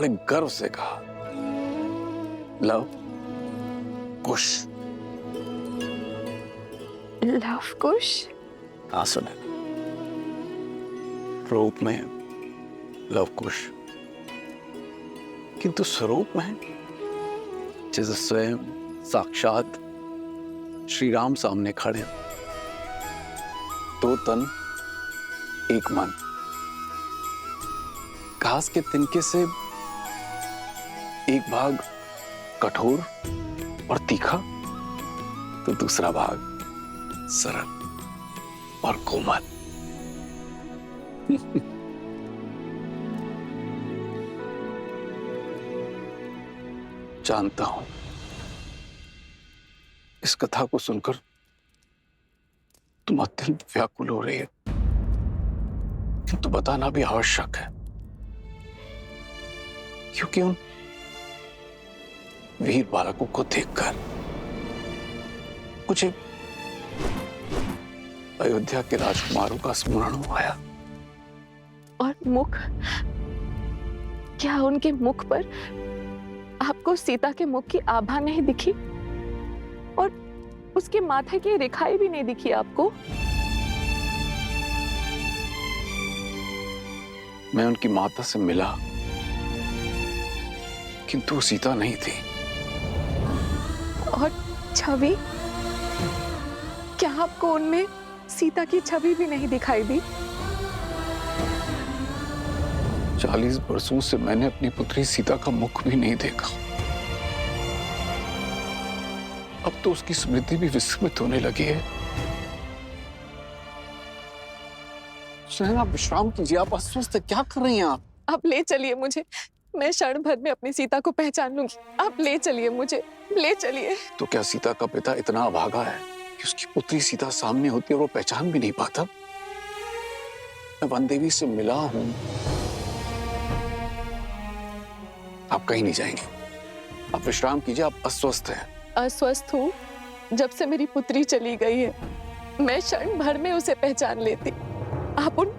बड़े गर्व से कहा, लव कुश। लव कुश? हाँ सुने, रूप में लव कुश, किंतु स्वरूप में जैसे स्वयं साक्षात श्री राम सामने खड़े, दो तन एक मन। घास के तिनके से एक भाग कठोर और तीखा, तो दूसरा भाग सरल और कोमल। जानता हूं इस कथा को सुनकर तुम अत्यंत व्याकुल हो रही है, किंतु बताना भी आवश्यक है, क्योंकि उन वीर बालकों को देखकर मुझे अयोध्या के राजकुमारों का स्मरण आया। और मुख, क्या उनके मुख पर आपको सीता के मुख की आभा नहीं दिखी? और उसके माथे की रेखाएं भी नहीं दिखी आपको? मैं उनकी माता से मिला, किंतु सीता नहीं थी। और छवि, क्या आपको उनमें सीता की छवि भी नहीं दिखाई दी? 40 वर्षों से मैंने अपनी पुत्री सीता का मुख भी नहीं देखा। अब तो उसकी स्मृति भी विस्मृत होने लगी है। सुनैना, आप विश्राम कीजिए, आप अस्वस्थ हैं, क्या कर रही हैं आप? ले चलिए मुझे, मैं क्षण भर में अपनी सीता को पहचान लूंगी। आप ले चलिए मुझे, ले चलिए। तो क्या सीता का पिता इतना अभागा है कि उसकी पुत्री सीता सामने होती है और वो पहचान भी नहीं पाता? मैं वन देवी से मिला हूं। आप कहीं नहीं जाएंगे, आप विश्राम कीजिए, आप अस्वस्थ हैं। अस्वस्थ हूँ? जब से मेरी पुत्री चली गई है, मैं क्षण भर में उसे पहचान लेती। आप उन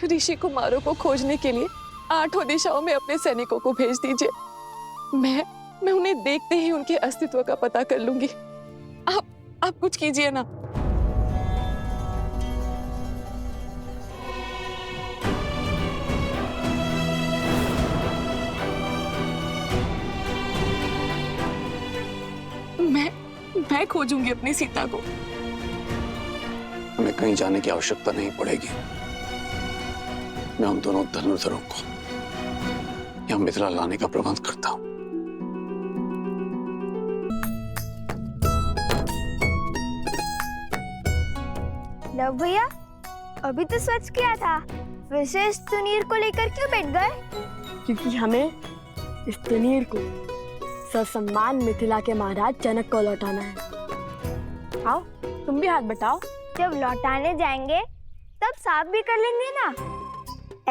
ऋषि कुमारों को खोजने के लिए 8 दिशाओं में अपने सैनिकों को भेज दीजिए। मैं उन्हें देखते ही उनके अस्तित्व का पता कर लूंगी। आप कुछ कीजिए ना। मैं खोजूंगी अपनी सीता को। हमें कहीं जाने की आवश्यकता नहीं पड़ेगी। मैं उन दोनों धनुर्धरों को यहाँ मिथिला लाने का प्रबंध करता हूँ। लव भैया, अभी तो स्वच्छ किया था, विशेष तुनीर को लेकर क्यों बैठ गए? क्योंकि हमें इस तुनीर को ससम्मान मिथिला के महाराज जनक को लौटाना है। आओ, तुम भी हाथ बटाओ। जब लौटाने जाएंगे तब साफ भी कर लेंगे ना।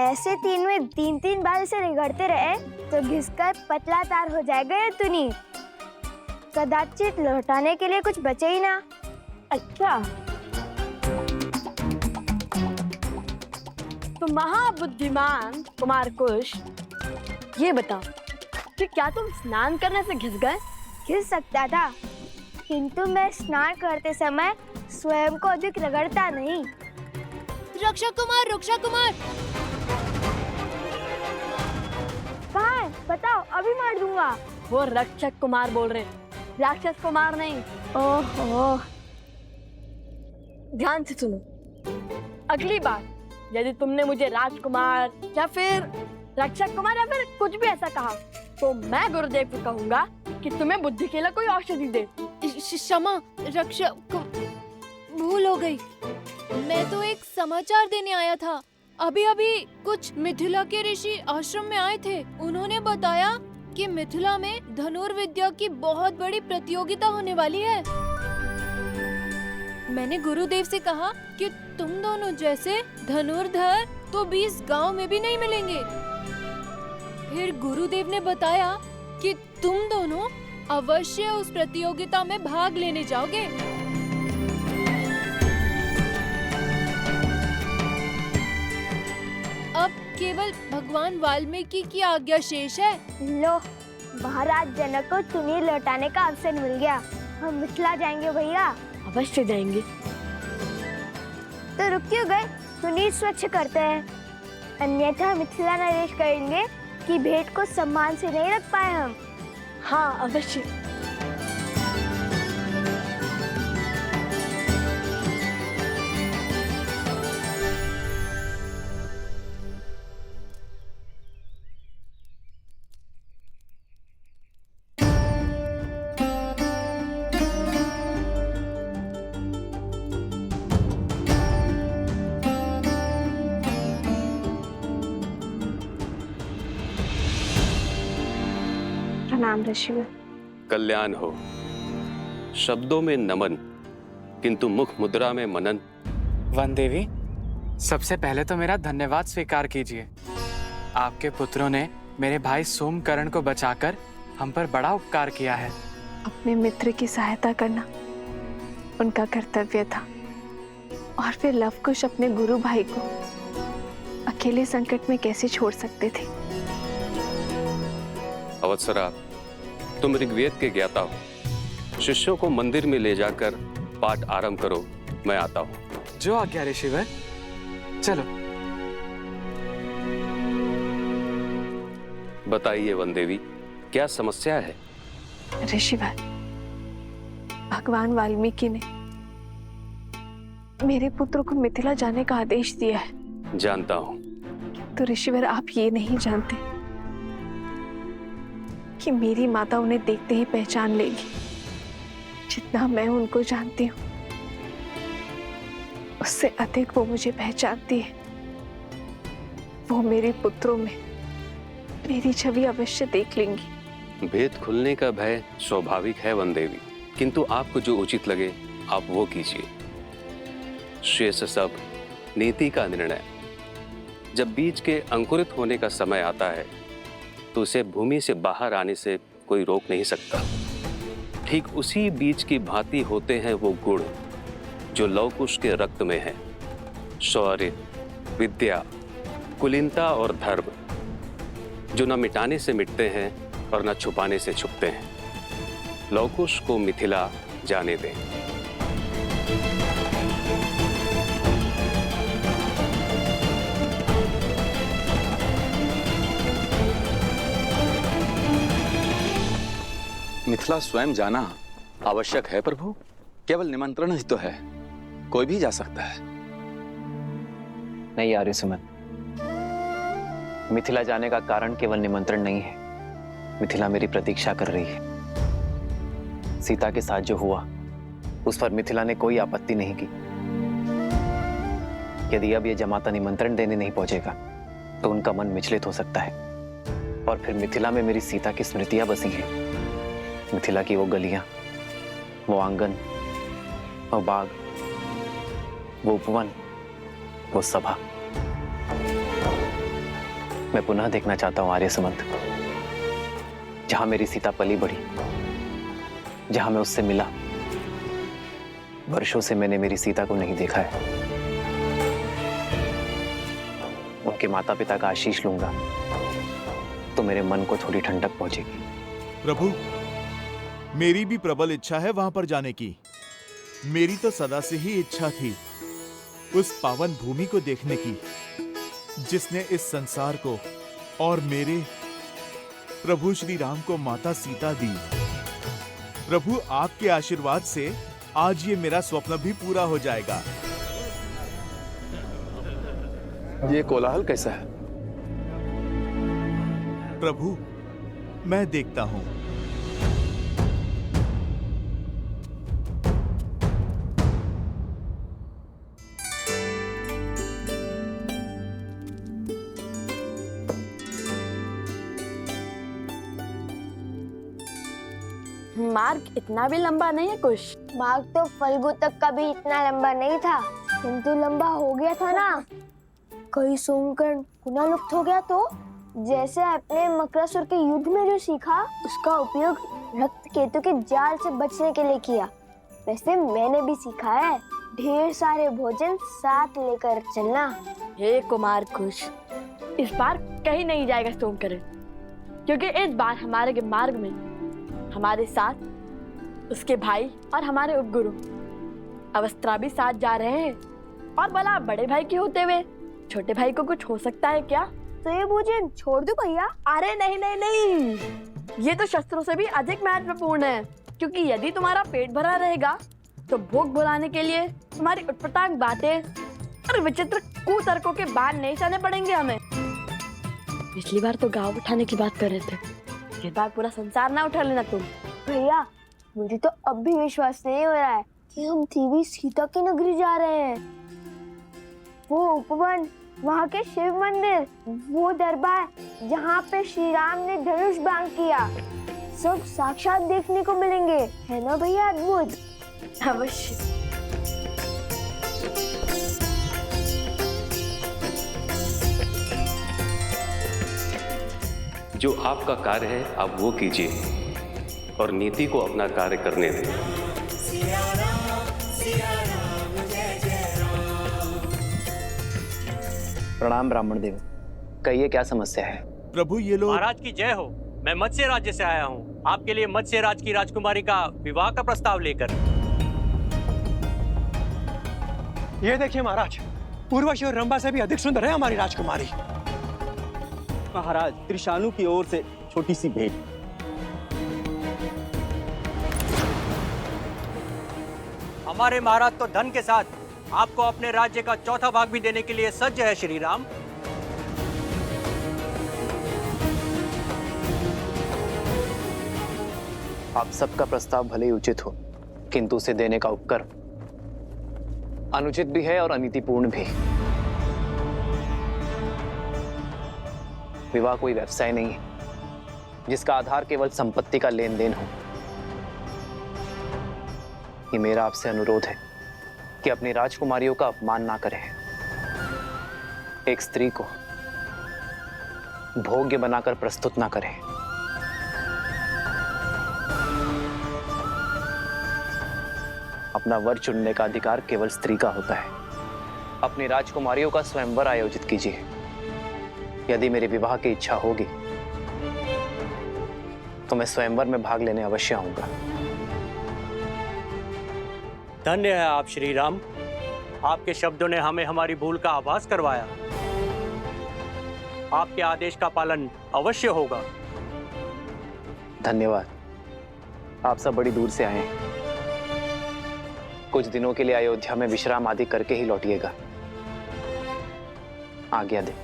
ऐसे 3 में 3 बार इसे रगड़ते रहे तो घिसकर पतला तार हो जाएगा ये तुनीर। कदाचित लौटाने के लिए कुछ बचे ही ना। अच्छा, तो महाबुद्धिमान कुमार कुश, ये बताओ कि क्या तुम स्नान करने से घिस गए? घिस सकता था, किंतु मैं स्नान करते समय स्वयं को अधिक रगड़ता नहीं। रक्षा कुमार, रक्षा कुमार! कहाँ है? बताओ, अभी मार दूंगा। वो रक्षक कुमार बोल रहे हैं, राक्षस कुमार नहीं। ओहो, ध्यान से सुनो, अगली बार यदि तुमने मुझे राजकुमार या फिर रक्षक कुमार या फिर कुछ भी ऐसा कहा, तो मैं गुरुदेव को कहूंगा कि तुम्हें बुद्धि के लिए कोई औषधि दे। क्षमा रक्षक, भूल हो गई। मैं तो एक समाचार देने आया था। अभी कुछ मिथिला के ऋषि आश्रम में आए थे। उन्होंने बताया कि मिथिला में धनुर्विद्या की बहुत बड़ी प्रतियोगिता होने वाली है। मैंने गुरुदेव से कहा कि तुम दोनों जैसे धनुर्धर तो 20 गांव में भी नहीं मिलेंगे। फिर गुरुदेव ने बताया कि तुम दोनों अवश्य उस प्रतियोगिता में भाग लेने जाओगे। अब केवल भगवान भगवान वाल्मीकि की आज्ञा शेष है। लो, महाराज जनक को चुन्नी लौटाने का अवसर मिल गया। हम मिथिला जाएंगे भैया। अवश्य जाएंगे। तो रुक क्यों गए? चुन्नी स्वच्छ करते हैं, अन्यथा मिथिला नरेश कहेंगे कि भेंट को सम्मान से नहीं रख पाए हम। हाँ अवश्य। प्रणाम ऋषिवर। कल्याण हो। शब्दों में नमन, किंतु मुख मुद्रा में मनन। वन देवी, सबसे पहले तो मेरा धन्यवाद स्वीकार कीजिए। आपके पुत्रों ने मेरे भाई सोमकर्ण को बचाकर हम पर बड़ा उपकार किया है। अपने मित्र की सहायता करना उनका कर्तव्य था, और फिर लवकुश अपने गुरु भाई को अकेले संकट में कैसे छोड़ सकते थे। अवत्सरा, तुम ऋग्वेद के ज्ञाता हो। शिष्यों को मंदिर में ले जाकर पाठ आरंभ करो, मैं आता हूँ। जो आज्ञा ऋषिवर। चलो। बताइए वन देवी, क्या समस्या है? ऋषिवर, भगवान वाल्मीकि ने मेरे पुत्र को मिथिला जाने का आदेश दिया है। जानता हूँ। तो ऋषिवर, आप ये नहीं जानते कि मेरी माता उन्हें देखते ही पहचान लेगी। जितना मैं उनको जानती हूँ, उससे अधिक वो मुझे पहचानती है। वो मेरे पुत्रों में मेरी छवि अवश्य देख लेंगी। भेद खुलने का भय स्वाभाविक है वन देवी, किंतु आपको जो उचित लगे आप वो कीजिए। शेष सब नीति का निर्णय। जब बीज के अंकुरित होने का समय आता है तो उसे भूमि से बाहर आने से कोई रोक नहीं सकता। ठीक उसी बीज की भांति होते हैं वो गुण जो लवकुश के रक्त में है। शौर्य, विद्या, कुलीनता और धर्म, जो न मिटाने से मिटते हैं और न छुपाने से छुपते हैं। लवकुश को मिथिला जाने दें। मिथिला स्वयं जाना आवश्यक है प्रभु। केवल निमंत्रण ही तो है, कोई भी जा सकता है। नहीं आर्य सुमन, मिथिला जाने का कारण केवल निमंत्रण नहीं है। मिथिला मेरी प्रतीक्षा कर रही है। सीता के साथ जो हुआ उस पर मिथिला ने कोई आपत्ति नहीं की। यदि अब यह जमाता निमंत्रण देने नहीं पहुंचेगा तो उनका मन विचलित हो सकता है, और फिर मिथिला में मेरी सीता की स्मृतियां बसी हैं। मिथिला की वो गलियां, वो आंगन, वो बाग, वो उपवन, वो सभा मैं पुनः देखना चाहता हूं आर्य सुमंत। जहां मेरी सीता पली बढ़ी, जहां मैं उससे मिला। वर्षों से मैंने मेरी सीता को नहीं देखा है। उनके माता पिता का आशीष लूंगा तो मेरे मन को थोड़ी ठंडक पहुंचेगी। प्रभु, मेरी भी प्रबल इच्छा है वहां पर जाने की। मेरी तो सदा से ही इच्छा थी उस पावन भूमि को देखने की जिसने इस संसार को और मेरे प्रभु श्री राम को माता सीता दी। प्रभु, आपके आशीर्वाद से आज ये मेरा स्वप्न भी पूरा हो जाएगा। ये कोलाहल कैसा है? प्रभु, मैं देखता हूं। मार्ग इतना भी लंबा नहीं है कुछ। मार्ग तो फल्गु तक का भी इतना लंबा नहीं था, किंतु लंबा हो गया था ना। कहीं सोमकर्ण पुनः लुप्त हो गया तो? जैसे अपने मकरासुर के युद्ध में जो सीखा उसका उपयोग रक्त केतु के जाल से बचने के लिए किया, वैसे मैंने भी सीखा है ढेर सारे भोजन साथ लेकर चलना। हे कुमार कुश, इस बार कहीं नहीं जाएगा सोमकरण, क्योंकि इस बार हमारे मार्ग में हमारे साथ उसके भाई और हमारे उपगुरु अवस्था भी साथ जा रहे हैं। और भला बड़े भाई के होते हुए छोटे भाई को कुछ हो सकता है क्या? तो ये भोजन छोड़ दूं भैया? अरे नहीं नहीं नहीं, ये तो शस्त्रों से भी अधिक महत्वपूर्ण है, क्योंकि यदि तुम्हारा पेट भरा रहेगा तो भूख भुलाने के लिए तुम्हारी उटपटांग बातें और विचित्र कुतर्कों के बाण नहीं सहने पड़ेंगे हमें। पिछली बार तो गांव उठाने की बात कर रहे थे, इस बार पूरा संसार ना उठा लेना तुम। भैया मुझे तो अब भी विश्वास नहीं हो रहा है कि हम देवी सीता की नगरी जा रहे हैं। वो उपवन, वहाँ के शिव मंदिर, वो दरबार जहाँ पे श्री राम ने धनुष बाण किया, सब साक्षात देखने को मिलेंगे, है ना भैया? अद्भुत। अवश्य। जो आपका कार्य है आप वो कीजिए और नीति को अपना कार्य करने दें। प्रणाम ब्राह्मण देव, कहिए क्या समस्या है? प्रभु ये लोग। महाराज की जय हो। मैं मत्स्य राज्य से आया हूँ, आपके लिए मत्स्य राज की राजकुमारी का विवाह का प्रस्ताव लेकर। ये देखिए महाराज, उर्वशी और रंभा से भी अधिक सुंदर है हमारी राजकुमारी। महाराज त्रिशानु की ओर से छोटी सी भेंट। हमारे महाराज तो धन के साथ आपको अपने राज्य का चौथा भाग भी देने के लिए सज्ज है श्री राम। आप सबका प्रस्ताव भले ही उचित हो, किंतु उसे देने का उपक्रम अनुचित भी है और अनीतिपूर्ण भी। विवाह कोई व्यवसाय नहीं है जिसका आधार केवल संपत्ति का लेन देन हो। ये मेरा आपसे अनुरोध है कि अपनी राजकुमारियों का अपमान ना करें। एक स्त्री को भोग्य बनाकर प्रस्तुत ना करें। अपना वर चुनने का अधिकार केवल स्त्री का होता है। अपनी राजकुमारियों का स्वयंवर आयोजित कीजिए। यदि मेरे विवाह की इच्छा होगी तो मैं स्वयंवर में भाग लेने अवश्य आऊंगा। धन्य है आप श्री राम, आपके शब्दों ने हमें हमारी भूल का आभास करवाया। आपके आदेश का पालन अवश्य होगा। धन्यवाद। आप सब बड़ी दूर से आए हैं, कुछ दिनों के लिए अयोध्या में विश्राम आदि करके ही लौटिएगा। आज्ञा दे।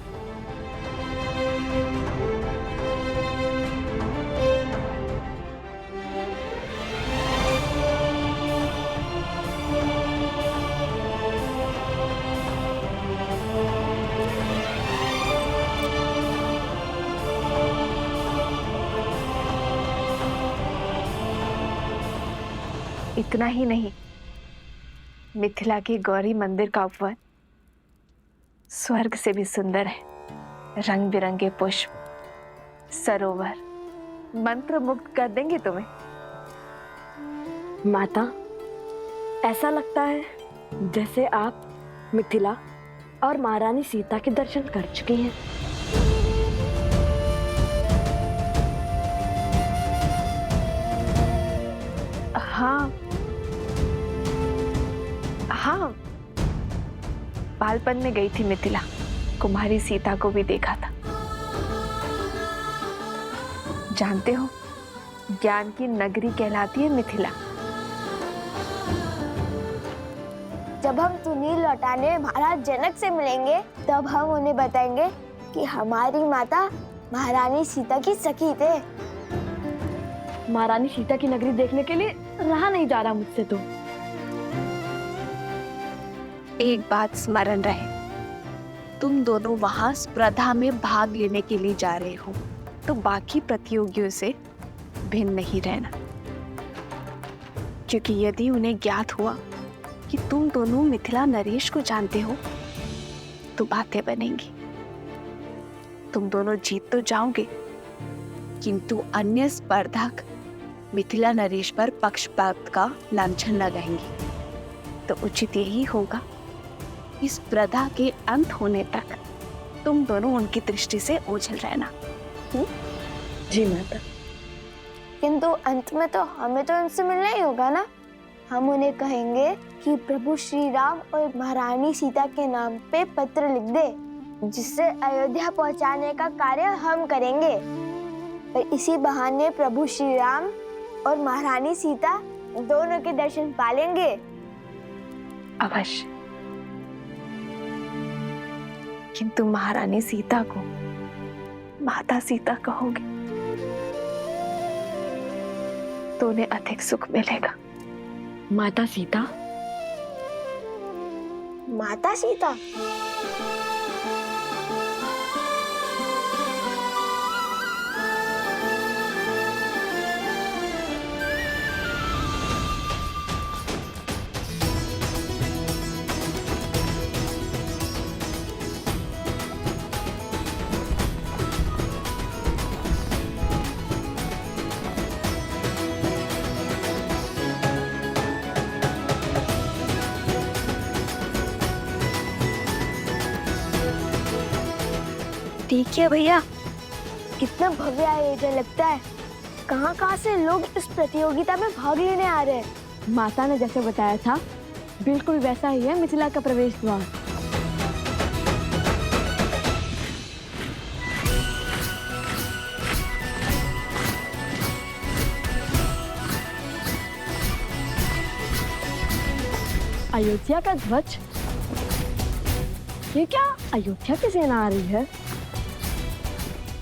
इतना ही नहीं, मिथिला के गौरी मंदिर का उपवन स्वर्ग से भी सुंदर है। रंग बिरंगे पुष्प, सरोवर मंत्र मुग्ध कर देंगे तुम्हें। माता, ऐसा लगता है जैसे आप मिथिला और महारानी सीता के दर्शन कर चुकी हैं। हाँ हाँ, बालपन में गई थी मिथिला, कुमारी सीता को भी देखा था। जानते हो, ज्ञान की नगरी कहलाती है मिथिला। जब हम तुनील लौटाने महाराज जनक से मिलेंगे तब हम उन्हें बताएंगे कि हमारी माता महारानी सीता की सखी थे। महारानी सीता की नगरी देखने के लिए रहा नहीं जा रहा मुझसे तो। एक बात स्मरण रहे, तुम दोनों वहां स्पर्धा में भाग लेने के लिए जा रहे हो, तो बाकी प्रतियोगियों से भिन्न नहीं रहना, क्योंकि यदि उन्हें ज्ञात हुआ कि तुम दोनों मिथिला नरेश को जानते हो तो बातें बनेंगी। तुम दोनों जीत तो जाओगे, किंतु अन्य स्पर्धक मिथिला नरेश पर पक्षपात का लांछन लगाएंगे। तो उचित यही होगा इस स्पर्धा के अंत होने तक तुम तुम दोनों उनकी दृष्टि से ओझल रहना। जी माता। किंतु अंत में तो हमें तो उनसे मिलना ही होगा ना। हम उन्हें कहेंगे कि प्रभु श्री राम और महारानी सीता के नाम पे पत्र लिख दे, जिससे अयोध्या पहुंचाने का कार्य हम करेंगे। और इसी बहाने प्रभु श्री राम और महारानी सीता दोनों के दर्शन पालेंगे। अवश्य। किंतु महारानी सीता को माता सीता कहोगे तो उन्हें अधिक सुख मिलेगा। माता सीता? माता सीता? ठीक है भैया, कितना भव्य आयोजन लगता है। कहाँ से लोग इस प्रतियोगिता में भाग लेने आ रहे हैं। माता ने जैसे बताया था बिल्कुल वैसा ही है मिथिला का प्रवेश द्वार। अयोध्या का ध्वज? ये क्या अयोध्या की सेना आ रही है?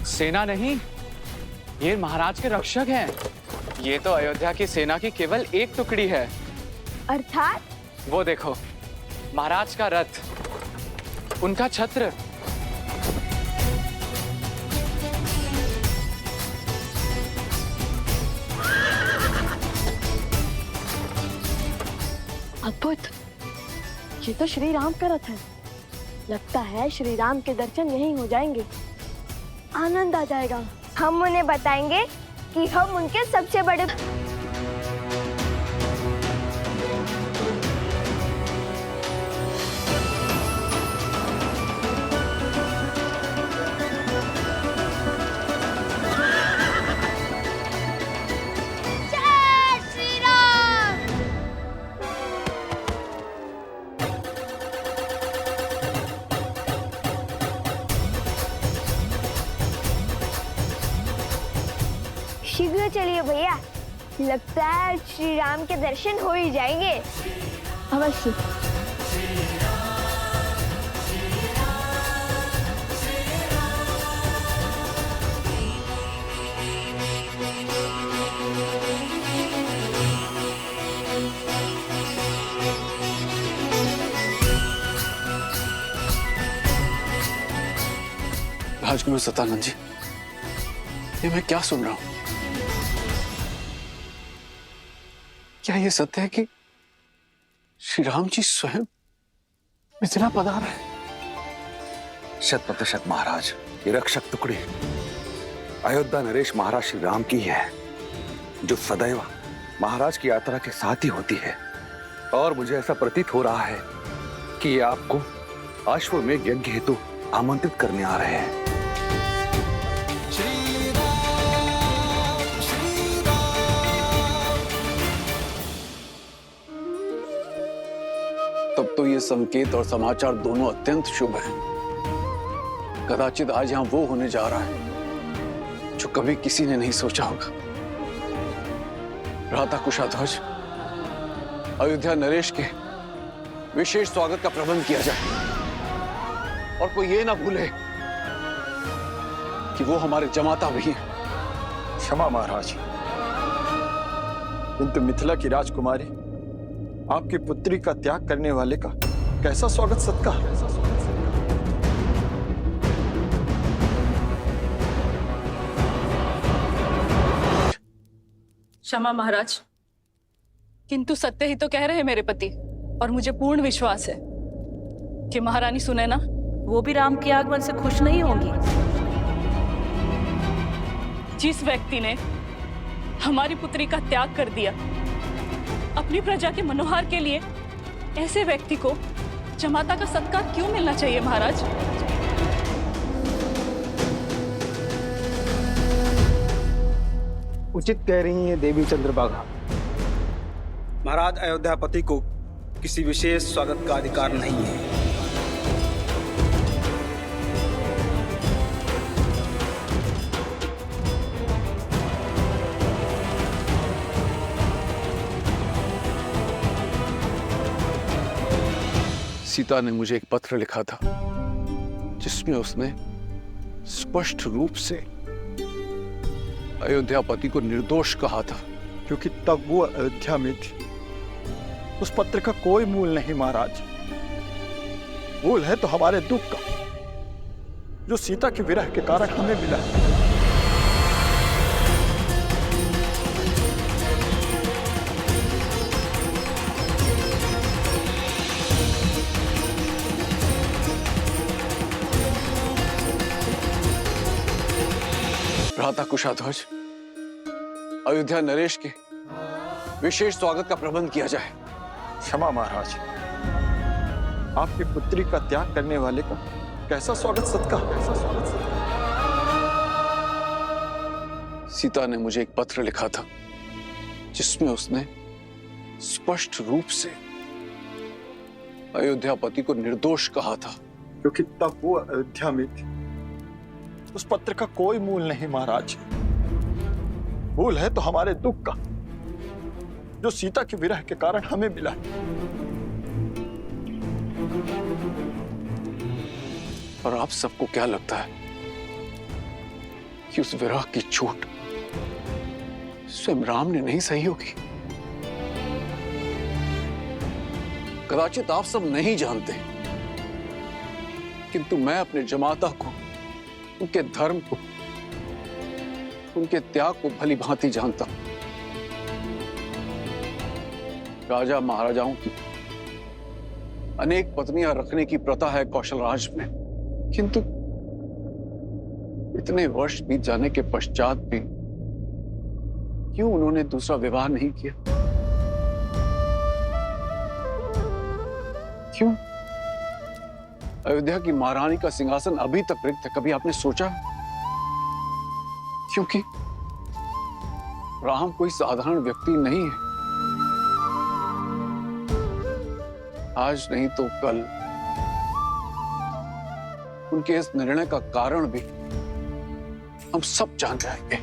सेना नहीं, ये महाराज के रक्षक हैं। ये तो अयोध्या की सेना की केवल एक टुकड़ी है। अर्थात? वो देखो, महाराज का रथ, उनका छत्र। अद्भुत, ये तो श्री राम का रथ है। लगता है श्री राम के दर्शन यहीं हो जाएंगे। आनंद आ जाएगा। हम उन्हें बताएंगे कि हम उनके सबसे बड़े शीघ्र चलिए भैया, लगता है श्री राम के दर्शन हो ही जाएंगे। अवश्य। राजकुमार सतानंद जी, ये मैं क्या सुन रहा हूं? क्या ये सत्य है कि श्री राम जी स्वयं मिथिला पधार है? 100% महाराज, ये रक्षक टुकड़ी अयोध्या नरेश महाराज श्री राम की है, जो सदैव महाराज की यात्रा के साथ ही होती है। और मुझे ऐसा प्रतीत हो रहा है कि ये आपको अश्वमेध यज्ञ हेतु आमंत्रित करने आ रहे हैं। तब तो ये संकेत और समाचार दोनों अत्यंत शुभ हैं। कदाचित आज यहां वो होने जा रहा है जो कभी किसी ने नहीं सोचा होगा। भ्राता कुशाध्वज, अयोध्या नरेश के विशेष स्वागत का प्रबंध किया जाए और कोई ये ना भूले कि वो हमारे जमाता भी हैं। क्षमा महाराज, किंतु मिथिला की राजकुमारी आपकी पुत्री का त्याग करने वाले का कैसा स्वागत सत्कार। क्षमा महाराज, किंतु सत्य ही तो कह रहे हैं मेरे पति, और मुझे पूर्ण विश्वास है कि महारानी सुने ना, वो भी राम के आगमन से खुश नहीं होंगी। जिस व्यक्ति ने हमारी पुत्री का त्याग कर दिया अपनी प्रजा के मनोहार के लिए, ऐसे व्यक्ति को जमाता का सत्कार क्यों मिलना चाहिए महाराज? उचित कह रही हैं देवी चंद्रभागा। महाराज, अयोध्यापति को किसी विशेष स्वागत का अधिकार नहीं है। सीता ने मुझे एक पत्र लिखा था जिसमें उसने स्पष्ट रूप से अयोध्यापति को निर्दोष कहा था, क्योंकि तब वो अयोध्या में थी। उस पत्र का कोई मूल नहीं महाराज। मूल है तो हमारे दुख का, जो सीता के विरह के कारण हमें मिला। भ्राता कुशाध्वज, अयोध्या नरेश के विशेष स्वागत का प्रबंध किया जाए। क्षमा महाराज, आपकी पुत्री का त्याग करने वाले का कैसा स्वागत सत्कार, कैसा स्वागत सत्कार। सीता ने मुझे एक पत्र लिखा था जिसमें उसने स्पष्ट रूप से अयोध्यापति को निर्दोष कहा था, क्योंकि तब वो अयोध्या में थी। उस पत्र का कोई मूल नहीं महाराज। मूल है तो हमारे दुख का, जो सीता के विरह के कारण हमें मिला। और आप सबको क्या लगता है कि उस विरह की चोट स्वयं राम ने नहीं सही होगी? कदाचित आप सब नहीं जानते, किंतु मैं अपने जमाता को, उनके धर्म को, उनके त्याग को भली भांति जानता हूं। राजा महाराजाओं की अनेक पत्नियां रखने की प्रथा है कौशलराज में, किंतु इतने वर्ष बीत जाने के पश्चात भी क्यों उन्होंने दूसरा विवाह नहीं किया? क्यों अयोध्या की महारानी का सिंहासन अभी तक रिक्त है? कभी आपने सोचा? क्योंकि राम कोई साधारण व्यक्ति नहीं है। आज नहीं तो कल उनके इस निर्णय का कारण भी हम सब जान जाएंगे,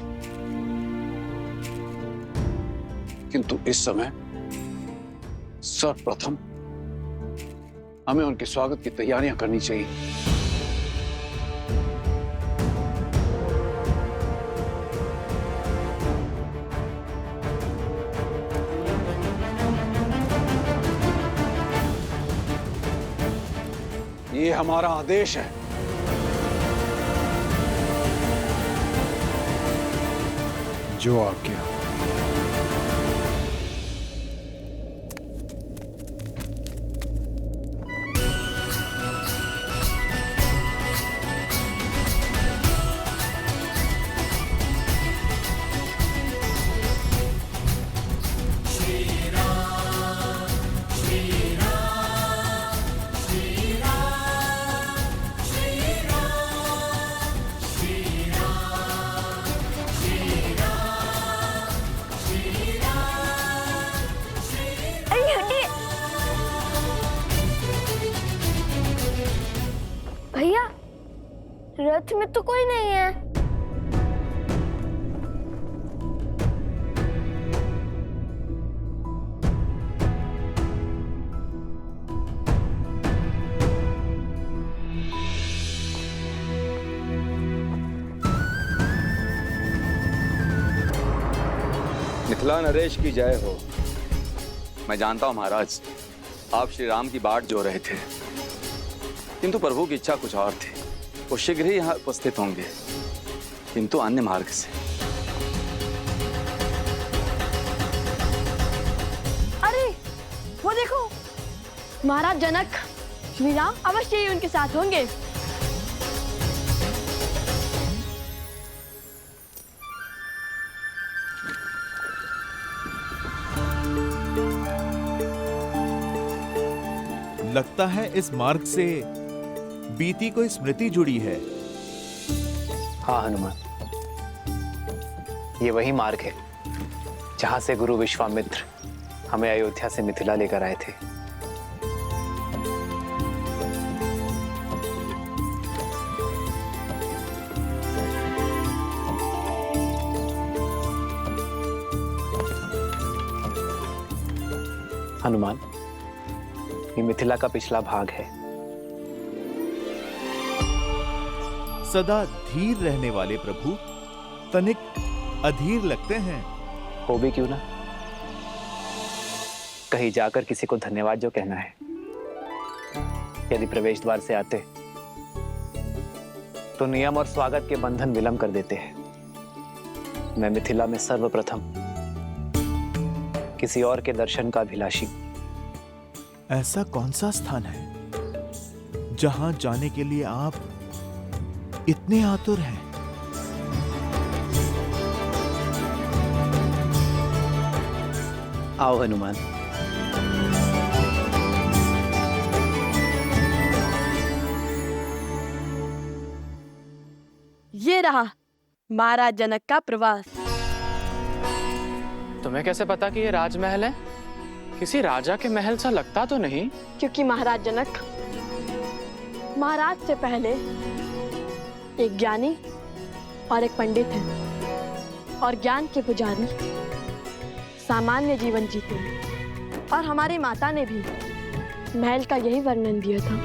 किंतु इस समय सर्वप्रथम हमें उनके स्वागत की तैयारियां करनी चाहिए। ये हमारा आदेश है। जो आज्ञा। भैया, रथ में तो कोई नहीं है। मिथिला नरेश की जय हो। मैं जानता हूं महाराज, आप श्री राम की बाट जो रहे थे, किंतु प्रभु की इच्छा कुछ और थी। वो शीघ्र ही यहाँ उपस्थित होंगे, किंतु अन्य मार्ग से। अरे वो देखो, महाराज जनक श्री राम अवश्य ही उनके साथ होंगे। लगता है इस मार्ग से बीती कोई स्मृति जुड़ी है। हाँ हनुमान, ये वही मार्ग है जहां से गुरु विश्वामित्र हमें अयोध्या से मिथिला लेकर आए थे। हनुमान, ये मिथिला का पिछला भाग है। सदा धीर रहने वाले प्रभु तनिक अधीर लगते हैं। हो भी क्यों ना, कहीं जाकर किसी को धन्यवाद जो कहना है। यदि प्रवेश द्वार से आते तो नियम और स्वागत के बंधन विलंब कर देते हैं। मैं मिथिला में सर्वप्रथम किसी और के दर्शन का अभिलाषी। ऐसा कौन सा स्थान है जहां जाने के लिए आप इतने आतुर हैं? आओ हनुमान। ये रहा महाराज जनक का प्रवास। तुम्हें कैसे पता कि ये राजमहल है? किसी राजा के महल सा लगता तो नहीं। क्योंकि महाराज जनक महाराज से पहले एक ज्ञानी और एक पंडित है, और ज्ञान के पुजारी सामान्य जीवन जीते हैं। और हमारी माता ने भी महल का यही वर्णन दिया था।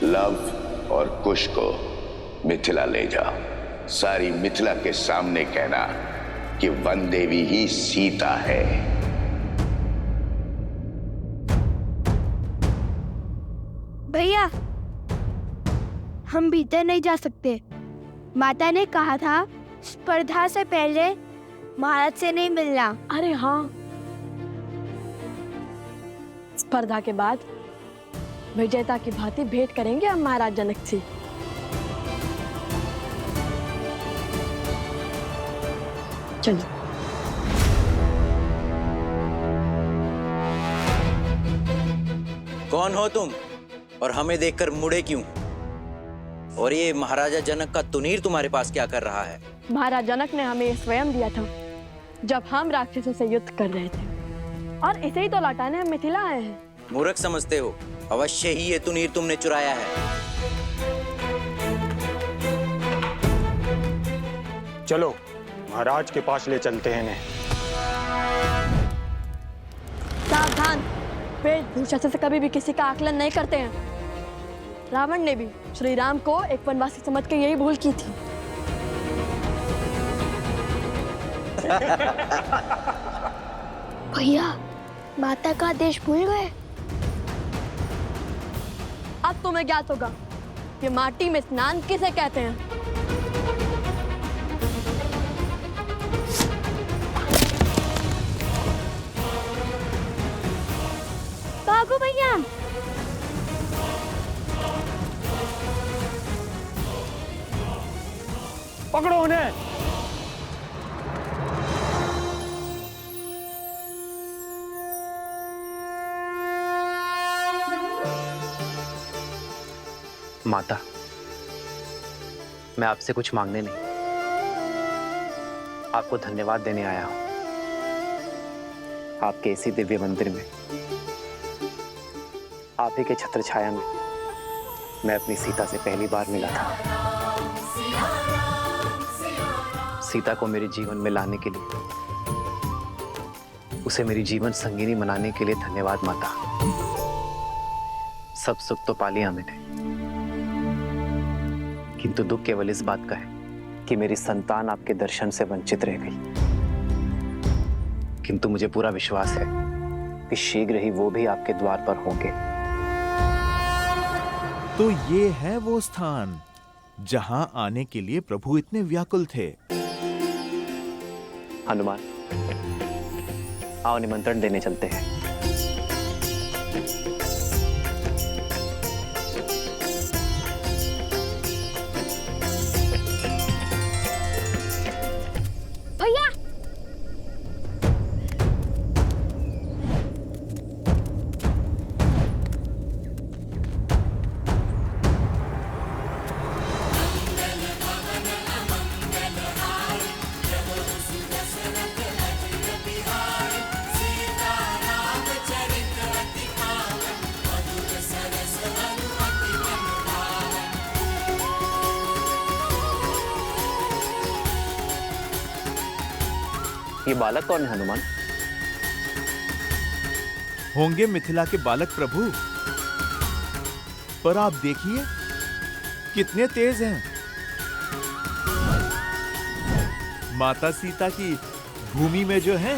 लव और कुश को मिथिला ले जाओ। सारी मिथिला के सामने कहना कि वन देवी ही सीता है। भैया, हम भीतर नहीं जा सकते। माता ने कहा था स्पर्धा से पहले महाराज से नहीं मिलना। अरे हाँ, स्पर्धा के बाद विजेता की भांति भेंट करेंगे हम महाराज जनक से। चलो। कौन हो तुम और हमें देखकर मुड़े क्यों? और ये महाराजा जनक का तुनीर तुम्हारे पास क्या कर रहा है? महाराज जनक ने हमें स्वयं दिया था जब हम राक्षसों से युद्ध कर रहे थे, और इसे ही तो लौटाने हम मिथिला आए हैं। मूर्ख समझते हो? अवश्य ही ये तुनीर तुमने चुराया है। चलो महाराज के पास ले चलते हैं इन्हें। सावधान, वेशभूषा से कभी भी किसी का आकलन नहीं करते हैं। रावण ने भी श्री राम को एक वनवासी समझ के यही भूल की थी। भैया, माता का आदेश भूल गए? अब तुम्हें ज्ञात होगा कि माटी में स्नान किसे कहते हैं। भागो भैया। पकड़ो उन्हें। माता, मैं आपसे कुछ मांगने नहीं, आपको धन्यवाद देने आया हूं। आपके इसी दिव्य मंदिर में, आप ही के छत्र छाया में मैं अपनी सीता से पहली बार मिला था। सीता को मेरे जीवन में लाने के लिए, उसे मेरी जीवन संगिनी बनाने के लिए धन्यवाद माता। सब सुख तो पा लिया मैंने, किंतु दुख केवल इस बात का है कि मेरी संतान आपके दर्शन से वंचित रह गई। किंतु मुझे पूरा विश्वास है कि शीघ्र ही वो भी आपके द्वार पर होंगे। तो ये है वो स्थान जहां आने के लिए प्रभु इतने व्याकुल थे। हनुमान, आओ निमंत्रण देने चलते हैं। भैया, ये बालक कौन है हनुमान? होंगे मिथिला के बालक प्रभु, पर आप देखिए कितने तेज हैं। माता सीता की भूमि में जो है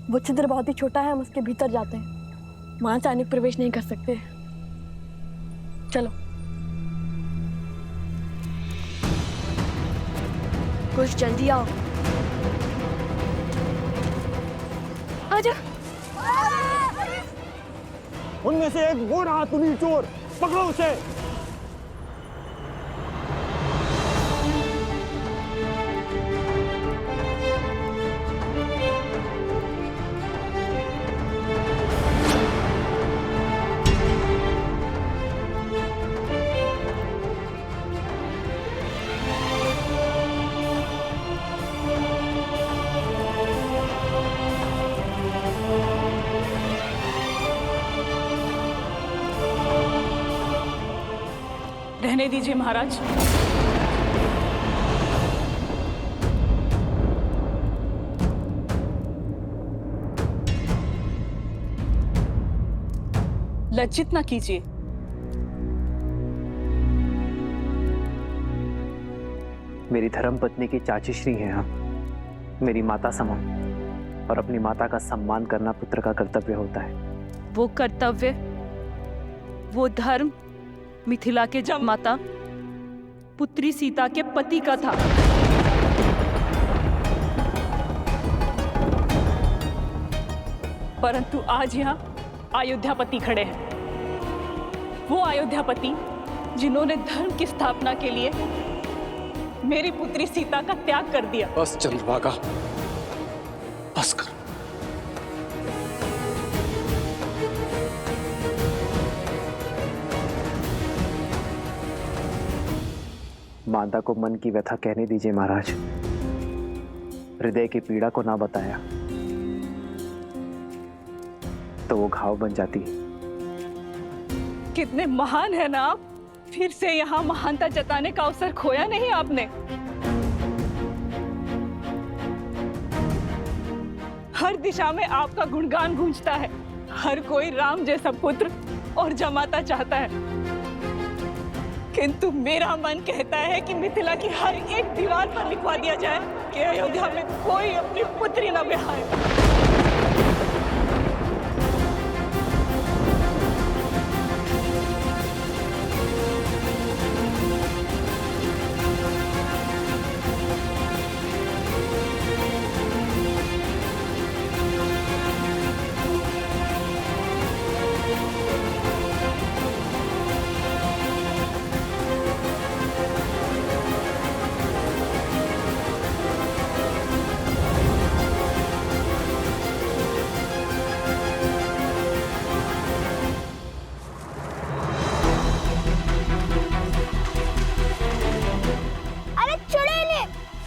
वो छिद्र बहुत ही छोटा है, हम उसके भीतर जाते हैं। वहां सैनिक प्रवेश नहीं कर सकते। चलो। कुछ जल्दी आओ। आजा। उनमें से एक वो रहा तुनीर चोर, पकड़ो उसे। रहने दीजिए महाराज। लज्जित ना कीजिए। मेरी धर्म पत्नी की चाची श्री हैं आप, मेरी माता समान, और अपनी माता का सम्मान करना पुत्र का कर्तव्य होता है। वो कर्तव्य, वो धर्म मिथिला के जमाता पुत्री सीता के पति का था। परंतु आज यहाँ अयोध्यापति खड़े हैं। वो अयोध्यापति जिन्होंने धर्म की स्थापना के लिए मेरी पुत्री सीता का त्याग कर दिया। बस चंद्रभागा, बस कर। माता को मन की व्यथा कहने दीजिए महाराज। हृदय की पीड़ा को ना बताया तो वो घाव बन जाती है। कितने महान है ना आप, फिर से यहाँ महानता जताने का अवसर खोया नहीं आपने। हर दिशा में आपका गुणगान गूंजता है। हर कोई राम जैसा पुत्र और जमाता चाहता है, किंतु मेरा मन कहता है कि मिथिला की हर एक दीवार पर लिखवा दिया जाए कि अयोध्या में कोई अपनी पुत्री न ब्याहे।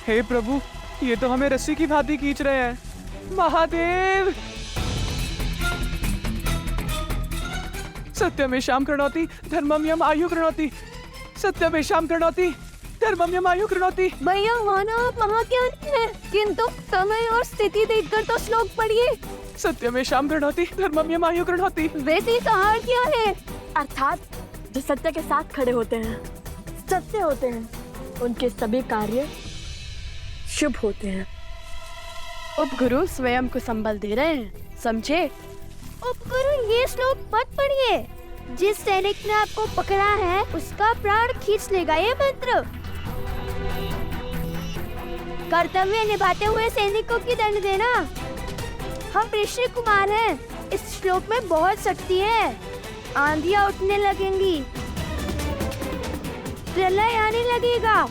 हे प्रभु, ये तो हमें रस्सी की भांति खींच रहे हैं। महादेव! सत्यमेषां कृणोति धर्मम्यम आयु कृणोति। सत्यमेषां कृणोति धर्मम्यम आयु कृणोति। भैया माना आप महाज्ञानी हैं, किंतु समय और स्थिति देखकर तो श्लोक पढ़िए। सत्यमेषां कृणोति धर्मम्यम आयु कृणोति। वैसे इसका अर्थ क्या है? अर्थात जो सत्य के साथ खड़े होते हैं, सत्य होते हैं, उनके सभी कार्य शुभ होते हैं। उपगुरु स्वयं को संबल दे रहे हैं, समझे? उपगुरु ये श्लोक मत पढ़िए। जिस सैनिक ने आपको पकड़ा है उसका प्राण खींच लेगा ये मंत्र। कर्तव्य निभाते हुए सैनिकों की दंड देना। हम ऋषि कुमार हैं। इस श्लोक में बहुत शक्ति है। आंधियां उठने लगेंगी, प्रलय आने लगेगा।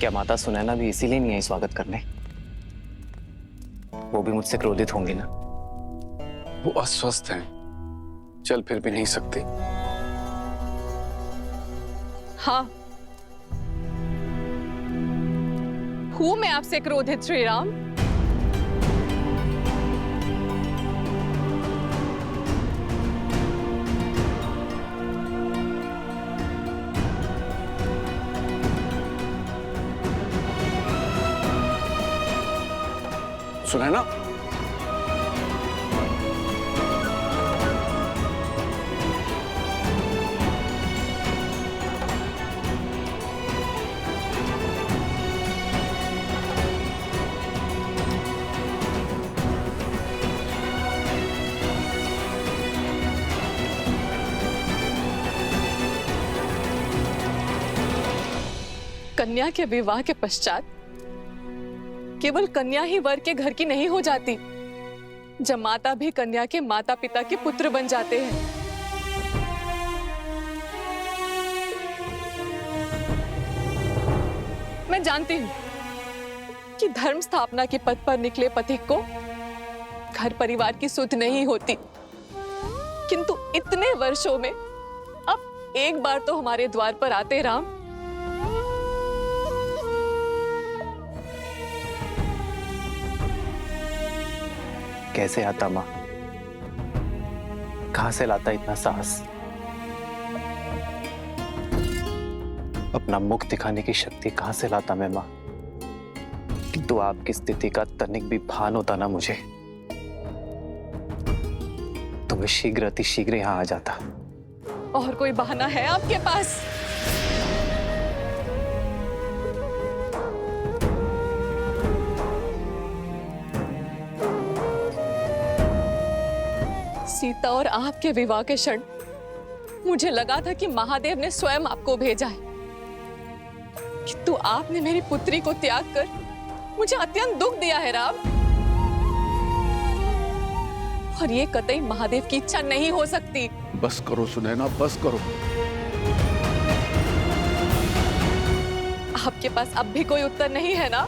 क्या माता सुनैना भी इसीलिए नहीं आई स्वागत करने? वो भी मुझसे क्रोधित होंगी ना? वो अस्वस्थ हैं, चल फिर भी नहीं सकते। हाँ, हूं मैं आपसे क्रोधित श्री राम। सुनैना, कन्या के विवाह के पश्चात केवल कन्या ही वर के घर की नहीं हो जाती, जमाता भी कन्या के माता पिता के पुत्र बन जाते हैं। मैं जानती हूं कि धर्म स्थापना के पद पर निकले पथिक को घर परिवार की सुध नहीं होती, किंतु इतने वर्षों में अब एक बार तो हमारे द्वार पर आते राम। कैसे आता माँ? कहां से लाता इतना साहस? अपना मुख दिखाने की शक्ति कहां से लाता मैं माँ? किंतु आपकी स्थिति का तनिक भी भान होता ना मुझे, तो मैं शीघ्र अतिशीघ्र यहां आ जाता। और कोई बहाना है आपके पास? सीता और आपके विवाह के क्षण मुझे लगा था कि महादेव ने स्वयं आपको भेजा है, किंतु आपने मेरी पुत्री को त्याग कर मुझे अत्यंत दुख दिया है राम। और ये कतई महादेव की इच्छा नहीं हो सकती। बस करो सुनैना, बस करो। आपके पास अब भी कोई उत्तर नहीं है ना?